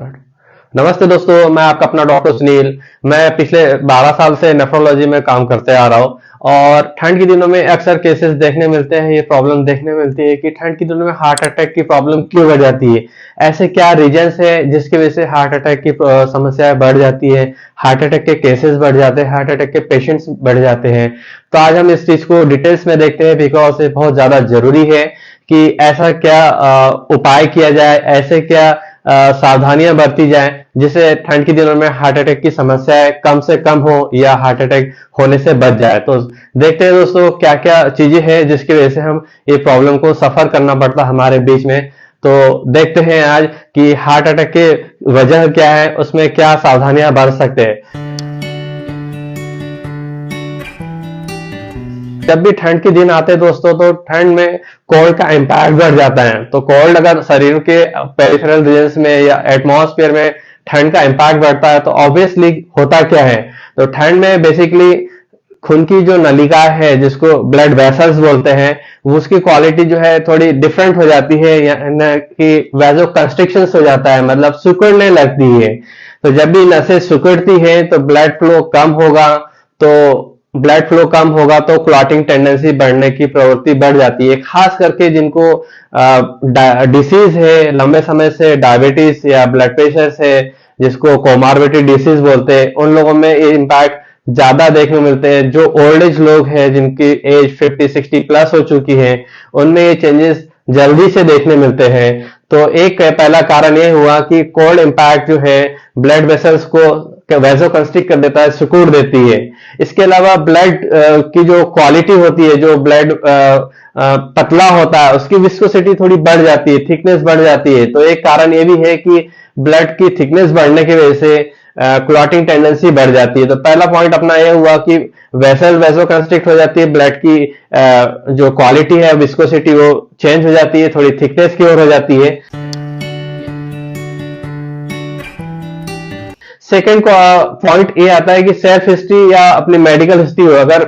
नमस्ते दोस्तों, मैं आपका अपना डॉक्टर सुनील। मैं पिछले 12 साल से नेफ्रोलॉजी में काम करते आ रहा हूँ और ठंड के दिनों में अक्सर केसेस देखने मिलते हैं। ये प्रॉब्लम देखने मिलती है कि ठंड के दिनों में हार्ट अटैक की प्रॉब्लम क्यों बढ़ जाती है। ऐसे क्या रीजंस है जिसकी वजह से हार्ट अटैक की समस्याएं बढ़ जाती है, हार्ट अटैक के केसेस बढ़ जाते हैं, हार्ट अटैक के पेशेंट्स बढ़ जाते हैं। तो आज हम इस चीज को डिटेल्स में देखते हैं बिकॉज ये बहुत ज्यादा जरूरी है कि ऐसा क्या उपाय किया जाए, ऐसे क्या सावधानियां बरती जाएं जिससे ठंड के दिनों में हार्ट अटैक की समस्याएं कम से कम हो या हार्ट अटैक होने से बच जाए। तो देखते हैं दोस्तों क्या क्या चीजें हैं जिसकी वजह से हम ये प्रॉब्लम को सफर करना पड़ता हमारे बीच में। तो देखते हैं आज कि हार्ट अटैक के वजह क्या है, उसमें क्या सावधानियां बरत सकते हैं। जब भी ठंड के दिन आते हैं दोस्तों, तो ठंड में कोल्ड का इम्पैक्ट बढ़ जाता है। तो कोल्ड अगर शरीर के पेरिफेरल रीजन्स में या एटमॉस्फेयर में ठंड का इम्पैक्ट बढ़ता है तो ऑब्वियसली होता क्या है, तो ठंड में बेसिकली खून की जो नलिका है जिसको ब्लड वेसल्स बोलते हैं, वो उसकी क्वालिटी जो है थोड़ी डिफरेंट हो जाती है, यानी कि वैसो कंस्ट्रिक्शन हो जाता है, मतलब सिकुड़ने लगती है। तो जब भी नसें सिकुड़ती है तो ब्लड फ्लो कम होगा तो क्लॉटिंग टेंडेंसी बढ़ने की प्रवृत्ति बढ़ जाती है। खास करके जिनको डिसीज है, लंबे समय से डायबिटीज या ब्लड प्रेशर से, जिसको कोमार्बिडिटी डिसीज बोलते हैं, उन लोगों में ये इम्पैक्ट ज्यादा देखने को मिलते हैं। जो ओल्ड एज लोग हैं जिनकी एज 50-60 प्लस हो चुकी है, उनमें ये चेंजेस जल्दी से देखने मिलते हैं। तो एक पहला कारण ये हुआ कि कोल्ड इम्पैक्ट जो है ब्लड वेसल्स को वैसो कंस्ट्रिक्ट कर देता है, सिकुड़ देती है। इसके अलावा ब्लड की जो क्वालिटी होती है, जो ब्लड पतला होता है, उसकी विस्कोसिटी थोड़ी बढ़ जाती है, थिकनेस बढ़ जाती है। तो एक कारण ये भी है कि ब्लड की थिकनेस बढ़ने की वजह से क्लॉटिंग टेंडेंसी बढ़ जाती है। तो पहला पॉइंट अपना यह हुआ कि वैसो कंस्ट्रिक्ट हो जाती है, ब्लड की जो क्वालिटी है, विस्कोसिटी, वो चेंज हो जाती है, थोड़ी थिकनेस की ओर हो जाती है। सेकेंड पॉइंट ये आता है कि सेल्फ हिस्ट्री या अपनी मेडिकल हिस्ट्री हो। अगर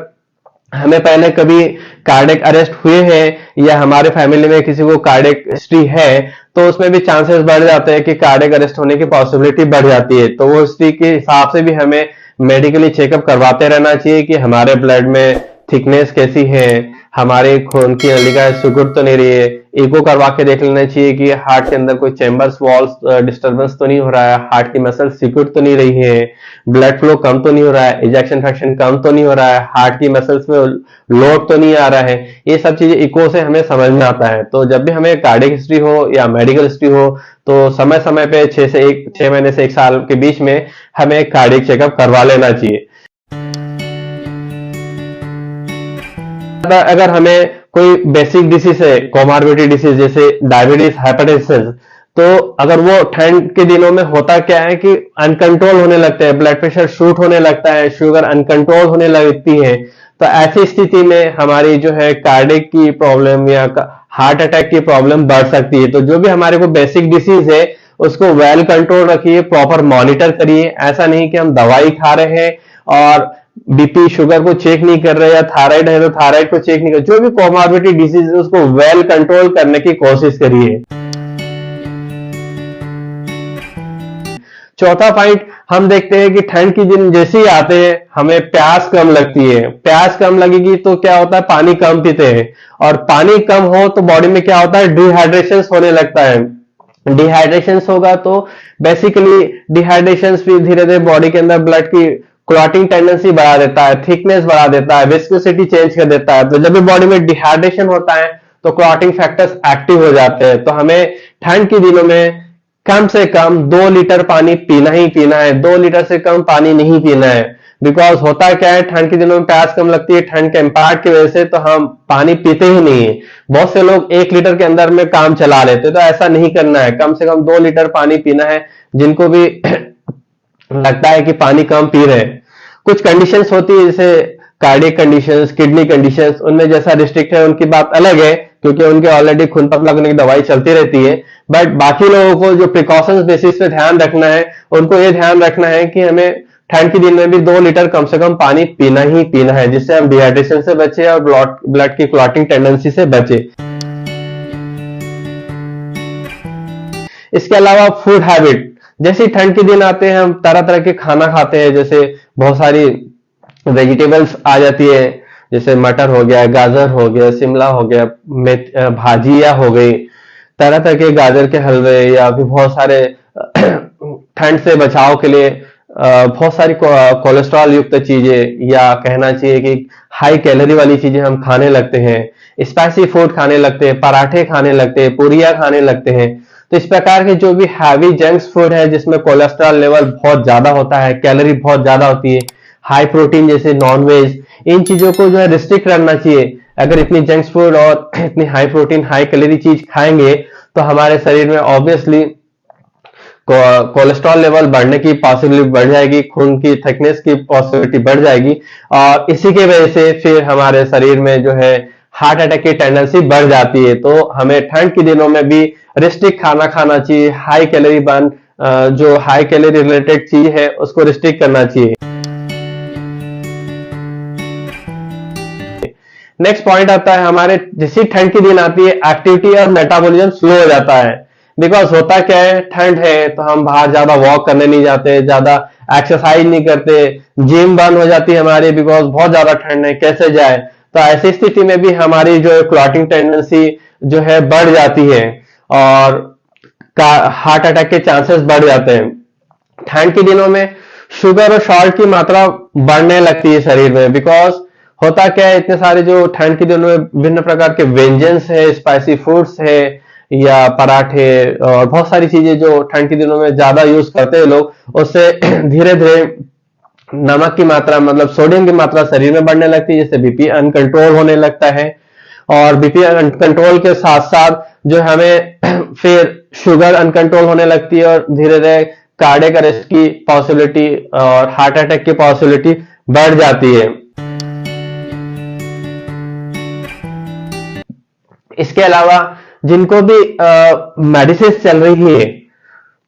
हमें पहले कभी कार्डियक अरेस्ट हुए हैं या हमारे फैमिली में किसी को कार्डियक हिस्ट्री है, तो उसमें भी चांसेस बढ़ जाते हैं कि कार्डियक अरेस्ट होने की पॉसिबिलिटी बढ़ जाती है। तो वो हिस्ट्री के हिसाब से भी हमें मेडिकली चेकअप करवाते रहना चाहिए कि हमारे ब्लड में थिकनेस कैसी है, हमारे खून की नलिका सिकुड़ तो नहीं रही है। ईको करवा के देख लेना चाहिए कि हार्ट के अंदर कोई चैम्बर्स वॉल्स डिस्टर्बेंस तो नहीं हो रहा है, हार्ट की मसल सिकुड़ तो नहीं रही है, ब्लड फ्लो कम तो नहीं हो रहा है, इजेक्शन फ्रैक्शन कम तो नहीं हो रहा है, हार्ट की मसल्स में लोड तो नहीं आ रहा है। ये सब चीजें इको से हमें समझ में आता है। तो जब भी हमें कार्डियक हिस्ट्री हो या मेडिकल हिस्ट्री हो, तो समय समय पे 6 महीने से 1 साल के बीच में हमें कार्डियक चेकअप करवा लेना चाहिए। अगर हमें कोई बेसिक डिसीज है, कोमार्बिडिटी डिसीज जैसे डायबिटीज, हाइपरटेंशन, तो अगर वो ठंड के दिनों में होता क्या है कि अनकंट्रोल होने लगते हैं, ब्लड प्रेशर शूट होने लगता है, शुगर अनकंट्रोल होने लगती है। तो ऐसी स्थिति में हमारी जो है कार्डियक की प्रॉब्लम या हार्ट अटैक की प्रॉब्लम बढ़ सकती है। तो जो भी हमारे को बेसिक डिसीज है उसको वेल कंट्रोल रखिए, प्रॉपर मॉनिटर करिए। ऐसा नहीं कि हम दवाई खा रहे हैं और बीपी शुगर को चेक नहीं कर रहे, या थायराइड है तो थायराइड को चेक नहीं कर, जो भी कोमॉर्बिडिटी डिसीज है उसको वेल कंट्रोल करने की कोशिश करिए। चौथा पॉइंट हम देखते हैं कि ठंड की दिन जैसे ही आते हैं हमें प्यास कम लगती है। प्यास कम लगेगी तो क्या होता है, पानी कम पीते हैं, और पानी कम हो तो बॉडी में क्या होता है, डिहाइड्रेशन होने लगता है। डिहाइड्रेशन होगा तो बेसिकली डिहाइड्रेशन भी धीरे धीरे बॉडी के अंदर ब्लड की क्लॉटिंग टेंडेंसी बढ़ा देता है, थिकनेस बढ़ा देता है, विस्कोसिटी चेंज कर देता है। तो जब भी बॉडी में डिहाइड्रेशन होता है तो क्लॉटिंग फैक्टर्स एक्टिव हो जाते हैं। तो हमें ठंड के दिनों में कम से कम 2 लीटर पानी पीना ही पीना है, 2 लीटर से कम पानी नहीं पीना है। बिकॉज होता क्या है, ठंड के दिनों में प्यास कम लगती है, ठंड के इम्पैक्ट की वजह से तो हम पानी पीते ही नहीं है। बहुत से लोग 1 लीटर के अंदर में काम चला लेते, तो ऐसा नहीं करना है। कम से कम 2 लीटर पानी पीना है। जिनको भी लगता है कि पानी कम पी रहे हैं, कुछ कंडीशंस होती है जैसे कार्डियक कंडीशंस, किडनी कंडीशंस, उनमें जैसा रिस्ट्रिक्ट है उनकी बात अलग है क्योंकि उनके ऑलरेडी खून पतला करने की दवाई चलती रहती है। बट बाकी लोगों को जो प्रिकॉशंस बेसिस पे ध्यान रखना है, उनको ये ध्यान रखना है कि हमें ठंड के दिन में भी 2 लीटर कम से कम पानी पीना ही पीना है, जिससे हम डिहाइड्रेशन से बचे और ब्लड की क्लॉटिंग टेंडेंसी से बचे। इसके अलावा फूड हैबिट, जैसे ही ठंड के दिन आते हैं हम तरह तरह के खाना खाते हैं, जैसे बहुत सारी वेजिटेबल्स आ जाती है, जैसे मटर हो गया, गाजर हो गया, शिमला हो गया, भाजिया हो गई, तरह तरह के गाजर के हलवे, या फिर बहुत सारे ठंड से बचाव के लिए बहुत सारी कोलेस्ट्रॉल युक्त चीजें, या कहना चाहिए कि हाई कैलोरी वाली चीजें हम खाने लगते हैं, स्पाइसी फूड खाने लगते हैं, पराठे खाने लगते हैं, पूरियां खाने लगते हैं। तो इस प्रकार के जो भी हैवी जंक फूड है जिसमें कोलेस्ट्रॉल लेवल बहुत ज्यादा होता है, कैलोरी बहुत ज्यादा होती है, हाई प्रोटीन जैसे नॉनवेज, इन चीजों को जो है रिस्ट्रिक्ट करना चाहिए। अगर इतनी जंक फूड और इतनी हाई प्रोटीन हाई कैलोरी चीज खाएंगे तो हमारे शरीर में ऑब्वियसली कोलेस्ट्रॉल लेवल बढ़ने की पॉसिबिलिटी बढ़ जाएगी, खून की थिकनेस की पॉसिबिलिटी बढ़ जाएगी, और इसी के वजह से फिर हमारे शरीर में जो है हार्ट अटैक की टेंडेंसी बढ़ जाती है। तो हमें ठंड के दिनों में भी रिस्ट्रिक्ट खाना खाना चाहिए, हाई कैलोरी बर्न, जो हाई कैलोरी रिलेटेड चीज है उसको रिस्ट्रिक्ट करना चाहिए। नेक्स्ट पॉइंट आता है हमारे, जैसी ठंड की दिन आती है एक्टिविटी और मेटाबॉलिज्म स्लो हो जाता है। बिकॉज होता क्या है, ठंड है तो हम बाहर ज्यादा वॉक करने नहीं जाते, ज्यादा एक्सरसाइज नहीं करते, जिम बंद हो जाती है हमारी, बिकॉज बहुत ज्यादा ठंड है, कैसे जाए। तो ऐसी स्थिति में भी हमारी जो क्लॉटिंग टेंडेंसी जो है बढ़ जाती है, और हार्ट अटैक के चांसेस बढ़ जाते हैं। ठंड के दिनों में शुगर और सॉल्ट की मात्रा बढ़ने लगती है शरीर में, बिकॉज होता क्या है, इतने सारे जो ठंड के दिनों में विभिन्न प्रकार के व्यंजन है, स्पाइसी फूड्स है, या पराठे और बहुत सारी चीजें जो ठंड के दिनों में ज्यादा यूज करते हैं लोग, उससे धीरे धीरे नमक की मात्रा मतलब सोडियम की मात्रा शरीर में बढ़ने लगती है, जिससे बीपी अनकंट्रोल होने लगता है। और बीपी अनकंट्रोल के साथ साथ जो हमें फिर शुगर अनकंट्रोल होने लगती है, और धीरे धीरे कार्डियक अरेस्ट की पॉसिबिलिटी और हार्ट अटैक की पॉसिबिलिटी बढ़ जाती है। इसके अलावा जिनको भी मेडिसिन चल रही है,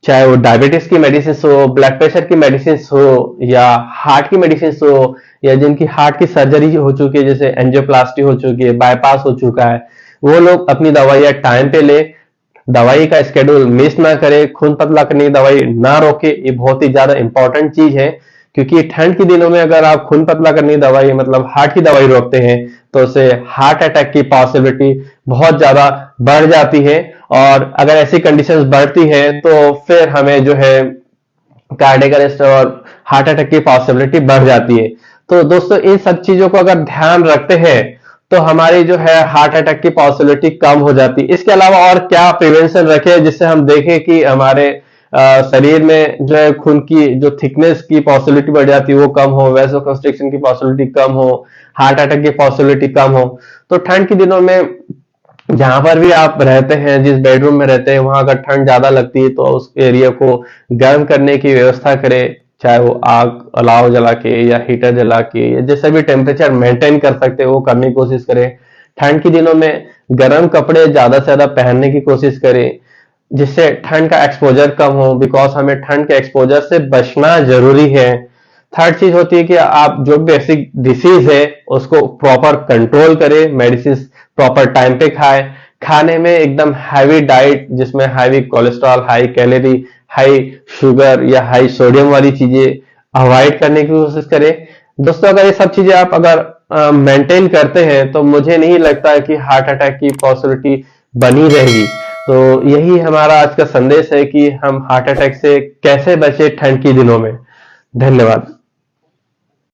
चाहे वो डायबिटीज की मेडिसिन हो, ब्लड प्रेशर की मेडिसिन हो, या हार्ट की मेडिसिन हो, या जिनकी हार्ट की सर्जरी हो चुकी है, जैसे एंजियोप्लास्टी हो चुकी है, बाईपास हो चुका है, वो लोग अपनी दवाइयां टाइम पे ले, दवाई का स्केड्यूल मिस ना करे, खून पतला करने की दवाई ना रोके। ये बहुत ही ज्यादा इंपॉर्टेंट चीज है, क्योंकि ठंड के दिनों में अगर आप खून पतला करने की दवाई मतलब हार्ट की दवाई रोकते हैं तो उससे हार्ट अटैक की पॉसिबिलिटी बहुत ज्यादा बढ़ जाती है, और अगर ऐसी कंडीशंस बढ़ती है तो फिर हमें जो है कार्डियक अरेस्ट और हार्ट अटैक की पॉसिबिलिटी बढ़ जाती है। तो दोस्तों इन सब चीजों को अगर ध्यान रखते हैं तो हमारी जो है हार्ट अटैक की पॉसिबिलिटी कम हो जाती है। इसके अलावा और क्या प्रिवेंशन रखें जिससे हम देखें कि हमारे शरीर में जो है खून की जो थिकनेस की पॉसिबिलिटी बढ़ जाती है वो कम हो, वैसोकंस्ट्रिक्शन की पॉसिबिलिटी कम हो, हार्ट अटैक की पॉसिबिलिटी कम हो। तो ठंड के दिनों में जहां पर भी आप रहते हैं, जिस बेडरूम में रहते हैं, वहां अगर ठंड ज्यादा लगती है तो उस एरिया को गर्म करने की व्यवस्था करें, चाहे वो आग अलाव जला के या हीटर जला के, या जैसे भी टेम्परेचर मेंटेन कर सकते हैं वो करने की कोशिश करें। ठंड के दिनों में गर्म कपड़े ज्यादा से ज्यादा पहनने की कोशिश करें, जिससे ठंड का एक्सपोजर कम हो, बिकॉज हमें ठंड के एक्सपोजर से बचना जरूरी है। थर्ड चीज होती है कि आप जो बेसिक डिसीज है उसको प्रॉपर कंट्रोल करें, मेडिसिन प्रॉपर टाइम पे खाएं, खाने में एकदम हैवी डाइट जिसमें heavy cholesterol, high calorie, high sugar या हाई सोडियम वाली चीजें अवॉइड करने की कोशिश करें। दोस्तों अगर ये सब चीजें आप अगर मेंटेन करते हैं तो मुझे नहीं लगता है कि हार्ट अटैक की पॉसिबिलिटी बनी रहेगी। तो यही हमारा आज का संदेश है कि हम हार्ट अटैक से कैसे बचे ठंड के दिनों में। धन्यवाद।